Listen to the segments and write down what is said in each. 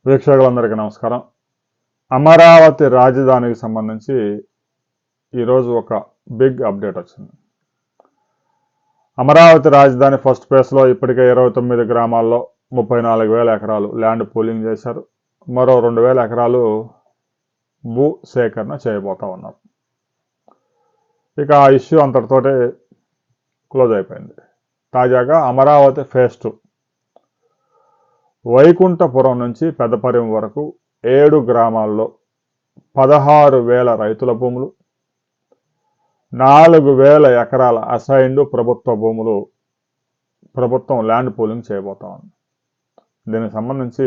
వీక్షకులందరికీ నమస్కారం. అమరావతి రాజధానికి సంబంధించి ఈరోజు ఒక బిగ్ అప్డేట్ వచ్చింది. అమరావతి రాజధాని ఫస్ట్ ఫేజ్లో ఇప్పటికే 29 గ్రామాల్లో 34,000 ఎకరాలు ల్యాండ్ పూలింగ్ చేశారు. మరో 2,000 ఎకరాలు భూ సేకరణ చేయబోతా ఉన్నారు. ఇక ఆ ఇష్యూ అంతటితోటే క్లోజ్ అయిపోయింది. తాజాగా అమరావతి ఫేజ్ 2 వైకుంఠపురం నుంచి పెద్దపరిం వరకు 7 గ్రామాల్లో 16,000 రైతుల భూములు, 4,000 ఎకరాల అసైన్డ్ ప్రభుత్వ భూములు ప్రభుత్వం ల్యాండ్ పూలింగ్ చేయబోతా ఉంది. దీనికి సంబంధించి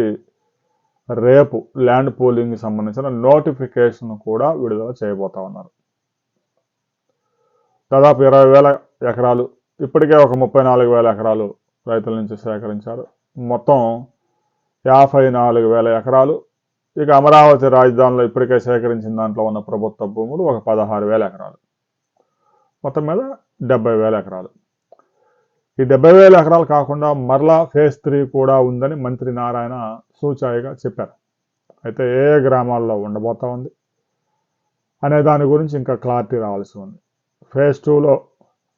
రేపు ల్యాండ్ పూలింగ్ సంబంధించిన నోటిఫికేషన్ కూడా విడుదల చేయబోతా ఉన్నారు. దాదాపు 20,000 ఎకరాలు ఇప్పటికే ఒక 34,000 ఎకరాలు రైతుల నుంచి సేకరించారు. మొత్తం 54,000 ఎకరాలు. ఇక అమరావతి రాజధానిలో ఇప్పటికే సేకరించిన దాంట్లో ఉన్న ప్రభుత్వ భూములు ఒక 16,000 ఎకరాలు. మొత్తం మీద 70,000 ఎకరాలు. ఈ 70,000 ఎకరాలు కాకుండా మరలా ఫేజ్ 3 కూడా ఉందని మంత్రి నారాయణ సూచాయిగా చెప్పారు. అయితే ఏ గ్రామాల్లో ఉండబోతా ఉంది అనే దాని గురించి ఇంకా క్లారిటీ రావాల్సి ఉంది. ఫేజ్ 2లో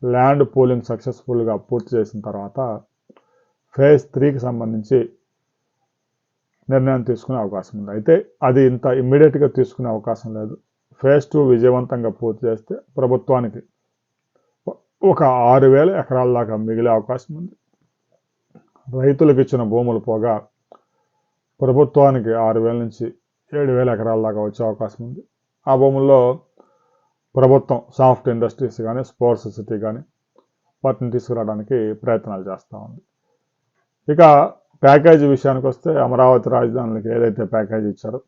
ల్యాండ్ పూలింగ్ సక్సెస్ఫుల్గా పూర్తి చేసిన తర్వాత ఫేజ్ 3కి సంబంధించి నిర్ణయం తీసుకునే అవకాశం ఉంది. అయితే అది ఇంత ఇమ్మీడియట్గా తీసుకునే అవకాశం లేదు. ఫేజ్ 2 విజయవంతంగా పూర్తి చేస్తే ప్రభుత్వానికి ఒక 6,000 ఎకరాల దాకా మిగిలే అవకాశం ఉంది. రైతులకు ఇచ్చిన భూములు పోగా ప్రభుత్వానికి 6,000 నుంచి 7,000 ఎకరాల దాకా వచ్చే అవకాశం ఉంది. ఆ భూముల్లో ప్రభుత్వం సాఫ్ట్ ఇండస్ట్రీస్ కానీ స్పోర్ట్స్ సిటీ కానీ వాటిని తీసుకురావడానికి ప్రయత్నాలు చేస్తూ ఉంది. ఇక ప్యాకేజీ విషయానికి వస్తే అమరావతి రాజధానికి ఏదైతే ప్యాకేజీ ఇచ్చారో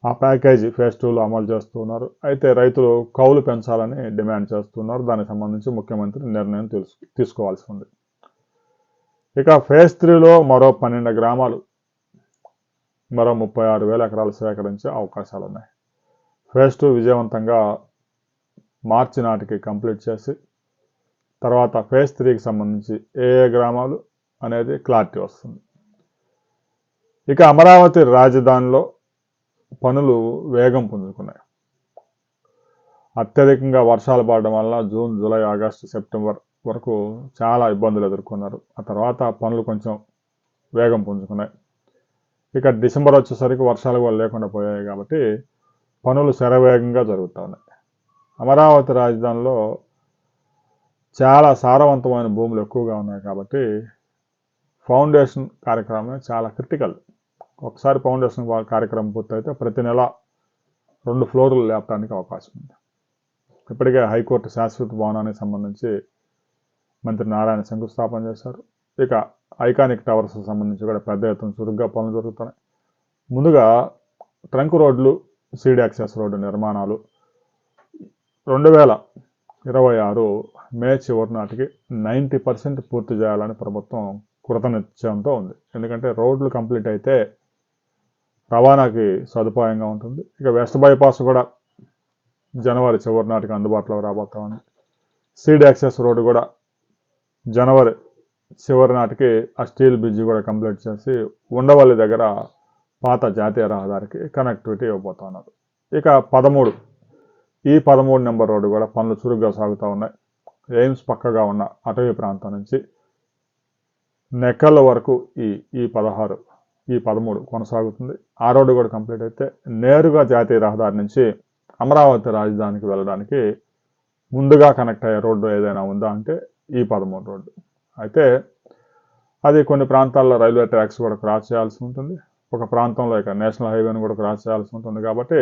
ఆ ప్యాకేజీ ఫేజ్ 2లో అమలు చేస్తున్నారు. అయితే రైతులు కౌలు పెంచాలని డిమాండ్ చేస్తున్నారు. దానికి సంబంధించి ముఖ్యమంత్రి నిర్ణయం తీసుకోవాల్సి ఉంది. ఇక ఫేజ్ 3లో మరో 12 గ్రామాలు మరో 36,000 ఎకరాలు సేకరించే అవకాశాలు ఉన్నాయి. ఫేజ్ 2 విజయవంతంగా మార్చి నాటికి కంప్లీట్ చేసి తర్వాత ఫేజ్ 3కి సంబంధించి ఏ గ్రామాలు అనేది క్లారిటీ వస్తుంది. ఇక అమరావతి రాజధానిలో పనులు వేగం పుంజుకున్నాయి. అత్యధికంగా వర్షాలు పడడం వల్ల జూన్, జూలై, ఆగస్టు, సెప్టెంబర్ వరకు చాలా ఇబ్బందులు ఎదుర్కొన్నారు. ఆ తర్వాత పనులు కొంచెం వేగం పుంజుకున్నాయి. ఇక డిసెంబర్ వచ్చేసరికి వర్షాలు కూడా లేకుండా పోయాయి కాబట్టి పనులు శరవేగంగా జరుగుతూ ఉన్నాయి. అమరావతి రాజధానిలో చాలా సారవంతమైన భూములు ఎక్కువగా ఉన్నాయి కాబట్టి ఫౌండేషన్ కార్యక్రమం చాలా క్రిటికల్. ఒకసారి ఫౌండేషన్ కార్యక్రమం పూర్తయితే ప్రతి నెల 2 ఫ్లోర్లు లేపడానికి అవకాశం ఉంది. ఇప్పటికే హైకోర్టు శాశ్వత భవనానికి సంబంధించి మంత్రి నారాయణ శంకుస్థాపన చేశారు. ఇక ఐకానిక్ టవర్స్ సంబంధించి కూడా పెద్ద ఎత్తున చురుగ్గా పనులు జరుగుతున్నాయి. ముందుగా ట్రంక్ రోడ్లు, సీడ్ యాక్సెస్ రోడ్డు నిర్మాణాలు 2026 మే చివరి నాటికి 90% పూర్తి చేయాలని ప్రభుత్వం కృతనిశ్చయంతో ఉంది. ఎందుకంటే రోడ్లు కంప్లీట్ అయితే రవాణాకి సదుపాయంగా ఉంటుంది. ఇక వెస్ట్ బైపాస్ కూడా జనవరి చివరి నాటికి అందుబాటులోకి రాబోతా ఉంది. సీడ్ యాక్సెస్ రోడ్డు కూడా జనవరి చివరి నాటికి ఆ స్టీల్ బ్రిడ్జి కూడా కంప్లీట్ చేసి ఉండవల్లి దగ్గర పాత జాతీయ రహదారికి కనెక్టివిటీ ఇవ్వబోతా ఉన్నారు. ఇక 13 నెంబర్ రోడ్డు కూడా పనులు చురుగ్గా సాగుతూ ఉన్నాయి. ఎయిమ్స్ పక్కగా ఉన్న అటవీ ప్రాంతం నుంచి నెక్కల వరకు ఈ 13 కొనసాగుతుంది. ఆ రోడ్డు కూడా కంప్లీట్ అయితే నేరుగా జాతీయ రహదారి నుంచి అమరావతి రాజధానికి వెళ్ళడానికి ముందుగా కనెక్ట్ అయ్యే రోడ్డు ఏదైనా ఉందా అంటే ఈ 13 రోడ్డు. అయితే అది కొన్ని ప్రాంతాల్లో రైల్వే ట్రాక్స్ కూడా క్రాస్ చేయాల్సి ఉంటుంది. ఒక ప్రాంతంలో ఇక నేషనల్ హైవేను కూడా క్రాస్ చేయాల్సి ఉంటుంది కాబట్టి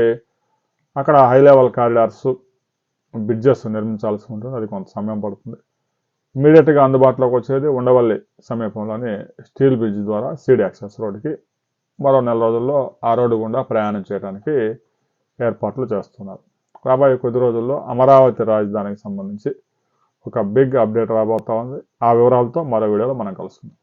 అక్కడ హై లెవెల్ కారిడార్స్, బ్రిడ్జెస్ నిర్మించాల్సి ఉంటుంది. అది కొంత సమయం పడుతుంది. ఇమీడియట్గా అందుబాటులోకి వచ్చేది ఉండవల్లి సమీపంలోని స్టీల్ బ్రిడ్జ్ ద్వారా సీడ్ యాక్సెస్ రోడ్డుకి మరో నెల రోజుల్లో ఆ రోడ్డు గుండా ప్రయాణం చేయడానికి ఏర్పాట్లు చేస్తున్నారు. రాబోయే కొద్ది రోజుల్లో అమరావతి రాజధానికి సంబంధించి ఒక బిగ్ అప్డేట్ రాబోతా ఉంది. ఆ వివరాలతో మరో వీడియోలో మనం కలుసుకుందాం.